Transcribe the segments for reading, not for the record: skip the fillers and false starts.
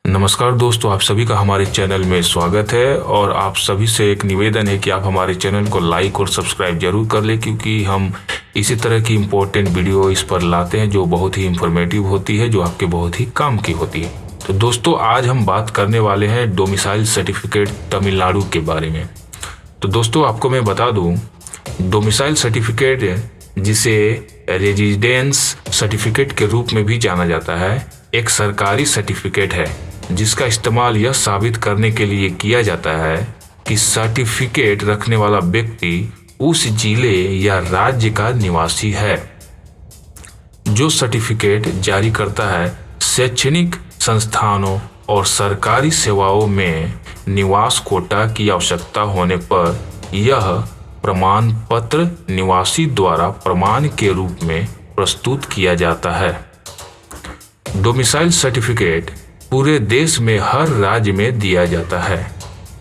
नमस्कार दोस्तों, आप सभी का हमारे चैनल में स्वागत है। और आप सभी से एक निवेदन है कि आप हमारे चैनल को लाइक और सब्सक्राइब जरूर कर लें, क्योंकि हम इसी तरह की इम्पोर्टेंट वीडियो इस पर लाते हैं जो बहुत ही इंफॉर्मेटिव होती है, जो आपके बहुत ही काम की होती है। तो दोस्तों, आज हम बात करने वाले हैं डोमिसाइल सर्टिफिकेट तमिलनाडु के बारे में। तो दोस्तों, आपको मैं बता दूं, डोमिसाइल सर्टिफिकेट, जिसे रेजिडेंस सर्टिफिकेट के रूप में भी जाना जाता है, एक सरकारी सर्टिफिकेट है जिसका इस्तेमाल यह साबित करने के लिए किया जाता है कि सर्टिफिकेट रखने वाला व्यक्ति उस जिले या राज्य का निवासी है। जो सर्टिफिकेट जारी करता है शैक्षणिक संस्थानों और सरकारी सेवाओं में निवास कोटा की आवश्यकता होने पर यह प्रमाण पत्र निवासी द्वारा प्रमाण के रूप में प्रस्तुत किया जाता है। डोमिसाइल सर्टिफिकेट पूरे देश में हर राज्य में दिया जाता है।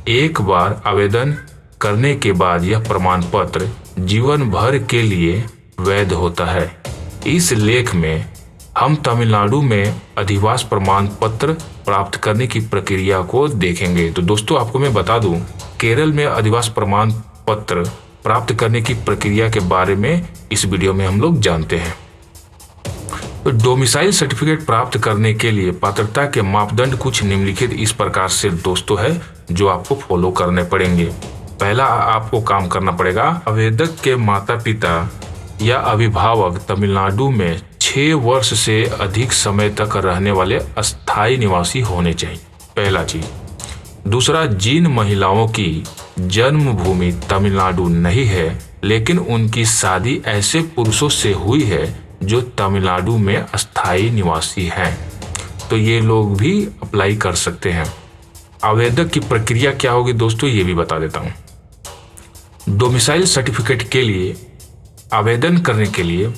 एक बार आवेदन करने के बाद यह प्रमाण पत्र जीवन भर के लिए वैध होता है। इस लेख में हम तमिलनाडु में अधिवास प्रमाण पत्र प्राप्त करने की प्रक्रिया को देखेंगे। तो दोस्तों, आपको मैं बता दूं, केरल में अधिवास प्रमाण पत्र प्राप्त करने की प्रक्रिया के बारे में इस वीडियो में हम लोग जानते हैं। तो डोमिसाइल सर्टिफिकेट प्राप्त करने के लिए पात्रता के मापदंड कुछ निम्नलिखित इस प्रकार से दोस्तों है, जो आपको फॉलो करने पड़ेंगे। पहला आपको काम करना पड़ेगा, आवेदक के माता पिता या अभिभावक तमिलनाडु में 6 वर्ष से अधिक समय तक रहने वाले अस्थायी निवासी होने चाहिए, पहला चीज। दूसरा, जिन महिलाओं की जन्मभूमि तमिलनाडु नहीं है लेकिन उनकी शादी ऐसे पुरुषों से हुई है जो तमिलनाडु में अस्थायी निवासी हैं, तो ये लोग भी अप्लाई कर सकते हैं। आवेदक की प्रक्रिया क्या होगी दोस्तों, ये भी बता देता हूँ। डोमिसाइल सर्टिफिकेट के लिए आवेदन करने के लिए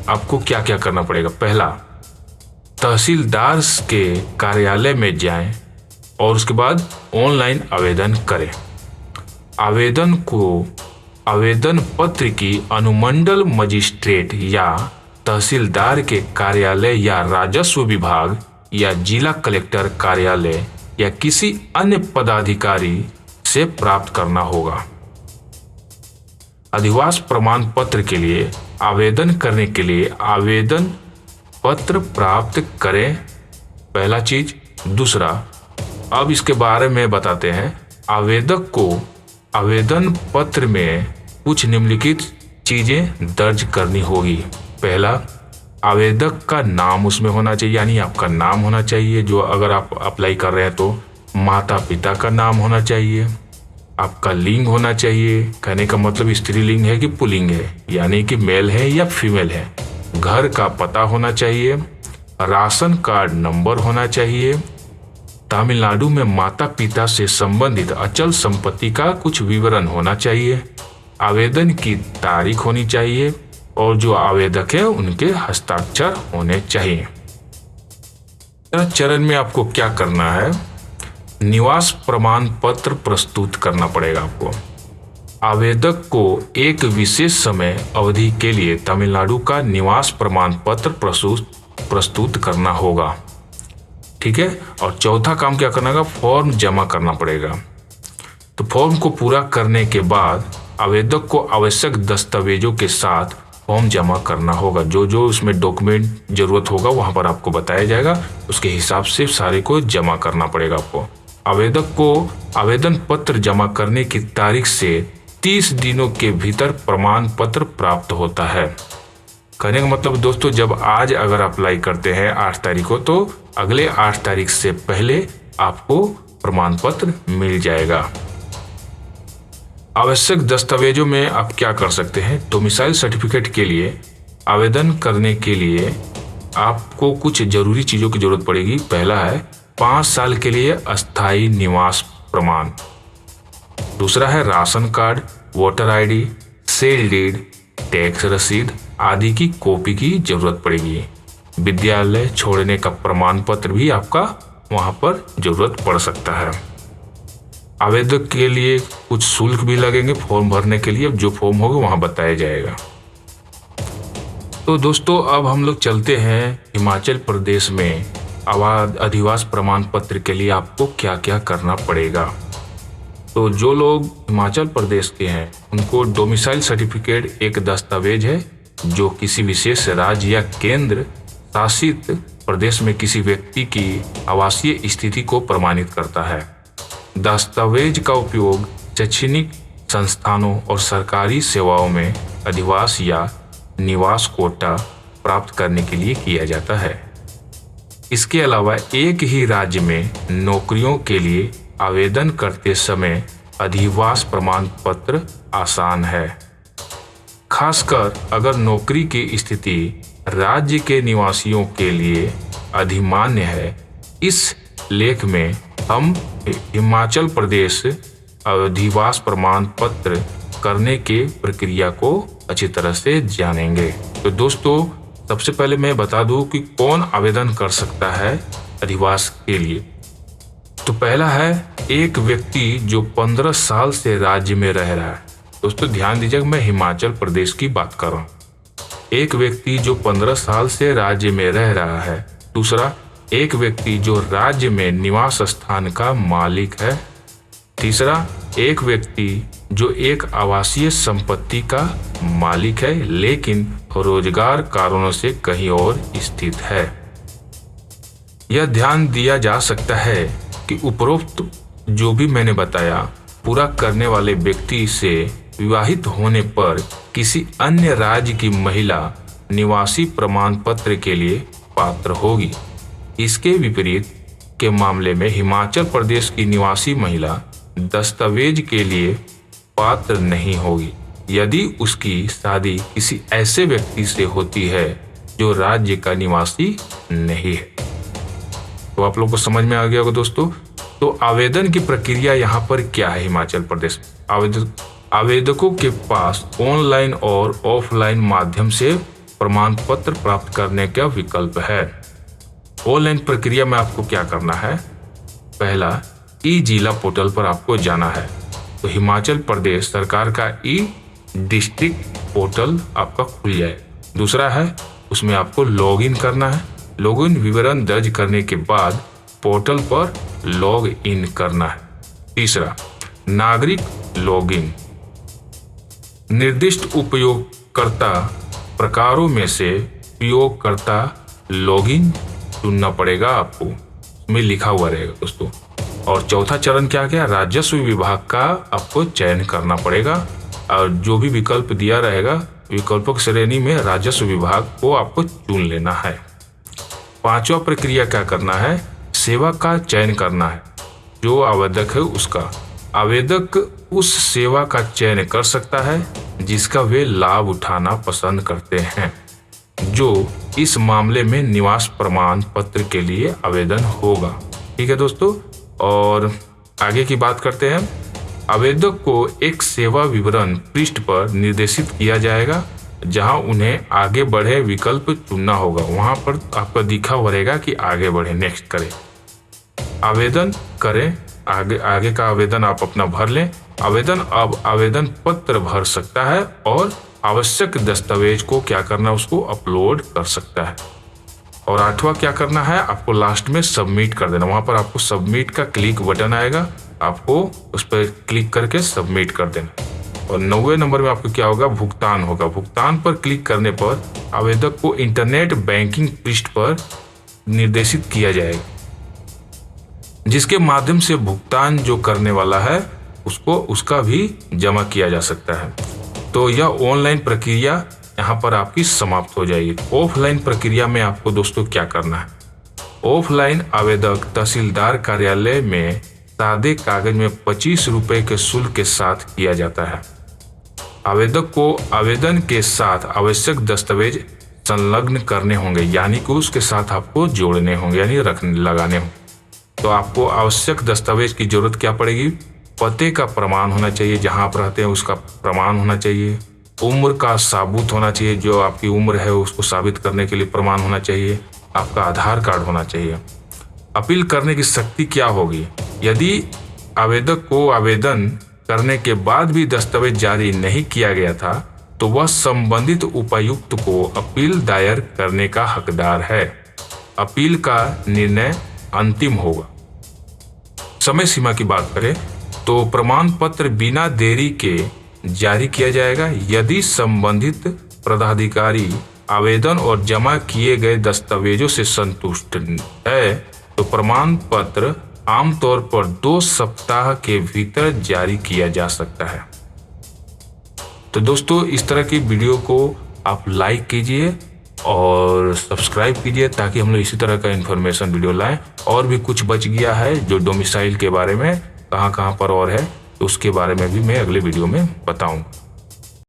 आपको क्या क्या करना पड़ेगा। पहला, तहसीलदार के कार्यालय में जाएं और उसके बाद ऑनलाइन आवेदन करें। आवेदन पत्र की अनुमंडल मजिस्ट्रेट या तहसीलदार के कार्यालय या राजस्व विभाग या जिला कलेक्टर कार्यालय या किसी अन्य पदाधिकारी से प्राप्त करना होगा। अधिवास प्रमाण पत्र के लिए आवेदन करने के लिए आवेदन पत्र प्राप्त करें, पहला चीज। दूसरा, अब इसके बारे में बताते हैं। आवेदक को आवेदन पत्र में कुछ निम्नलिखित चीजें दर्ज करनी होगी। पहला, आवेदक का नाम उसमें होना चाहिए, यानी आपका नाम होना चाहिए। जो अगर आप अप्लाई कर रहे हैं तो माता पिता का नाम होना चाहिए। आपका लिंग होना चाहिए, कहने का मतलब स्त्रीलिंग है कि पुल्लिंग है, यानी कि मेल है या फीमेल है। घर का पता होना चाहिए। राशन कार्ड नंबर होना चाहिए। तमिलनाडु में माता पिता से संबंधित अचल संपत्ति का कुछ विवरण होना चाहिए। आवेदन की तारीख होनी चाहिए और जो आवेदक है उनके हस्ताक्षर होने चाहिए। चरण में आपको क्या करना है, निवास प्रमाण पत्र प्रस्तुत करना पड़ेगा आपको। आवेदक को एक विशेष समय अवधि के लिए तमिलनाडु का निवास प्रमाण पत्र प्रस्तुत करना होगा, ठीक है। और चौथा काम क्या करना होगा, फॉर्म जमा करना पड़ेगा। तो फॉर्म को पूरा करने के बाद आवेदक को आवश्यक दस्तावेजों के साथ फॉर्म जमा करना होगा। जो जो उसमें डॉक्यूमेंट जरूरत होगा वहां पर आपको बताया जाएगा, उसके हिसाब से सारे को जमा करना पड़ेगा आपको। आवेदक को आवेदन पत्र जमा करने की तारीख से 30 दिनों के भीतर प्रमाण पत्र प्राप्त होता है। कहने का मतलब दोस्तों, जब आज अगर अप्लाई करते हैं 8 तारीख को, तो अगले 8 तारीख से पहले आपको प्रमाण पत्र मिल जाएगा। आवश्यक दस्तावेजों में आप क्या कर सकते हैं, डोमिसाइल सर्टिफिकेट के लिए आवेदन करने के लिए आपको कुछ जरूरी चीजों की जरूरत पड़ेगी। पहला है 5 साल के लिए अस्थायी निवास प्रमाण। दूसरा है ration card, voter ID, sale deed, tax रसीद आदि की कॉपी की जरूरत पड़ेगी। विद्यालय छोड़ने का प्रमाण पत्र भी आपका वहां पर जरूरत पड़ सकता है। आवेदक के लिए कुछ शुल्क भी लगेंगे फॉर्म भरने के लिए, जो फॉर्म होगा वहां बताया जाएगा। तो दोस्तों, अब हम लोग चलते हैं हिमाचल प्रदेश में अधिवास प्रमाण पत्र के लिए आपको क्या क्या करना पड़ेगा। तो जो लोग हिमाचल प्रदेश के हैं उनको डोमिसाइल सर्टिफिकेट एक दस्तावेज है जो किसी विशेष राज्य या केंद्र शासित प्रदेश में किसी व्यक्ति की आवासीय स्थिति को प्रमाणित करता है। दस्तावेज का उपयोग शैक्षणिक संस्थानों और सरकारी सेवाओं में अधिवास या निवास कोटा प्राप्त करने के लिए किया जाता है। इसके अलावा एक ही राज्य में नौकरियों के लिए आवेदन करते समय अधिवास प्रमाण पत्र आसान है, खासकर अगर नौकरी की स्थिति राज्य के निवासियों के लिए अधिमान्य है। इस लेख में हम हिमाचल प्रदेश अधिवास प्रमाण पत्र करने के प्रक्रिया को अच्छी तरह से जानेंगे। तो दोस्तों, सबसे पहले मैं बता दूं कि कौन आवेदन कर सकता है अधिवास के लिए। तो पहला है एक व्यक्ति जो 15 साल से राज्य में रह रहा है। दोस्तों ध्यान दीजिएगा, मैं हिमाचल प्रदेश की बात कर रहा हूँ। एक व्यक्ति जो 15 साल से राज्य में रह रहा है। दूसरा, एक व्यक्ति जो राज्य में निवास स्थान का मालिक है। तीसरा, एक व्यक्ति जो एक आवासीय संपत्ति का मालिक है लेकिन रोजगार कारणों से कहीं और स्थित है। यह ध्यान दिया जा सकता है कि उपरोक्त जो भी मैंने बताया पूरा करने वाले व्यक्ति से विवाहित होने पर किसी अन्य राज्य की महिला निवासी प्रमाण पत्र के लिए पात्र होगी। इसके विपरीत के मामले में हिमाचल प्रदेश की निवासी महिला दस्तावेज के लिए पात्र नहीं होगी यदि उसकी शादी किसी ऐसे व्यक्ति से होती है जो राज्य का निवासी नहीं है। तो आप लोग को समझ में आ गया होगा दोस्तों। तो आवेदन की प्रक्रिया यहाँ पर क्या है हिमाचल प्रदेश में? आवेदकों के पास ऑनलाइन और ऑफलाइन माध्यम से प्रमाण पत्र प्राप्त करने का विकल्प है। ऑनलाइन प्रक्रिया में आपको क्या करना है? पहला, ई जिला पोर्टल पर आपको जाना है। तो हिमाचल प्रदेश सरकार का ई डिस्ट्रिक्ट पोर्टल आपका खुल जाए। दूसरा है, उसमें आपको लॉगिन करना है। लॉगिन विवरण दर्ज करने के बाद पोर्टल पर लॉग इन करना है। तीसरा, नागरिक लॉगिन। निर्दिष्ट उपयोगकर्ता प्रकारों में से उपयोगकर्ता लॉगिन चुनना पड़ेगा आपको, में लिखा हुआ रहेगा दोस्तों। और चौथा चरण क्या क्या? राजस्व विभाग का आपको चयन करना पड़ेगा और जो भी विकल्प दिया रहेगा विकल्पों की श्रेणी में राजस्व विभाग को आपको चुन लेना है। पांचवा प्रक्रिया क्या करना है? सेवा का चयन करना है। जो आवेदक है उसका आवेदक उस सेवा का चयन कर सकता है जिसका वे लाभ उठाना पसंद करते हैं, जो इस मामले में निवास प्रमाण पत्र के लिए आवेदन होगा। ठीक है दोस्तों, और आगे की बात करते हैं। आवेदक को एक सेवा विवरण पृष्ठ पर निर्देशित किया जाएगा जहां उन्हें आगे बढ़े विकल्प चुनना होगा। वहां पर आपको दिखा हुआ रहेगा कि आगे बढ़े, नेक्स्ट करें, आवेदन करें। आगे का आवेदन आप अपना भर लें। आवेदन अब आवेदन पत्र भर सकता है और आवश्यक दस्तावेज को क्या करना है, उसको अपलोड कर सकता है। और आठवां क्या करना है, आपको लास्ट में सबमिट कर देना। वहां पर आपको सबमिट का क्लिक बटन आएगा, आपको उस पर क्लिक करके सबमिट कर देना। और 9वें नंबर में आपको क्या होगा, भुगतान होगा। भुगतान पर क्लिक करने पर आवेदक को इंटरनेट बैंकिंग पृष्ठ पर निर्देशित किया जाएगा जिसके माध्यम से भुगतान जो करने वाला है उसको उसका भी जमा किया जा सकता है। तो यह ऑनलाइन प्रक्रिया यहाँ पर आपकी समाप्त हो जाएगी। ऑफलाइन प्रक्रिया में आपको दोस्तों क्या करना है? ऑफलाइन आवेदक तहसीलदार कार्यालय में सादे कागज में 25 रुपए के शुल्क के साथ किया जाता है। आवेदक को आवेदन के साथ आवश्यक दस्तावेज संलग्न करने होंगे, यानी कि उसके साथ आपको जोड़ने होंगे, यानी लगाने होंगे। तो आपको आवश्यक दस्तावेज की जरूरत क्या पड़ेगी? पते का प्रमाण होना चाहिए, जहां आप रहते हैं उसका प्रमाण होना चाहिए। उम्र का साबूत होना चाहिए, जो आपकी उम्र है उसको साबित करने के लिए प्रमाण होना चाहिए। आपका आधार कार्ड होना चाहिए। अपील करने की शक्ति क्या होगी? यदि आवेदक को आवेदन करने के बाद भी दस्तावेज जारी नहीं किया गया था तो वह संबंधित उपायुक्त को अपील दायर करने का हकदार है। अपील का निर्णय अंतिम होगा। समय सीमा की बात करें तो प्रमाण पत्र बिना देरी के जारी किया जाएगा। यदि संबंधित पदाधिकारी आवेदन और जमा किए गए दस्तावेजों से संतुष्ट है तो प्रमाण पत्र आमतौर पर 2 सप्ताह के भीतर जारी किया जा सकता है। तो दोस्तों, इस तरह की वीडियो को आप लाइक कीजिए और सब्सक्राइब कीजिए ताकि हम लोग इसी तरह का इन्फॉर्मेशन वीडियो लाएं। और भी कुछ बच गया है जो डोमिसाइल के बारे में, कहाँ कहाँ पर और है, तो उसके बारे में भी मैं अगले वीडियो में बताऊंगा।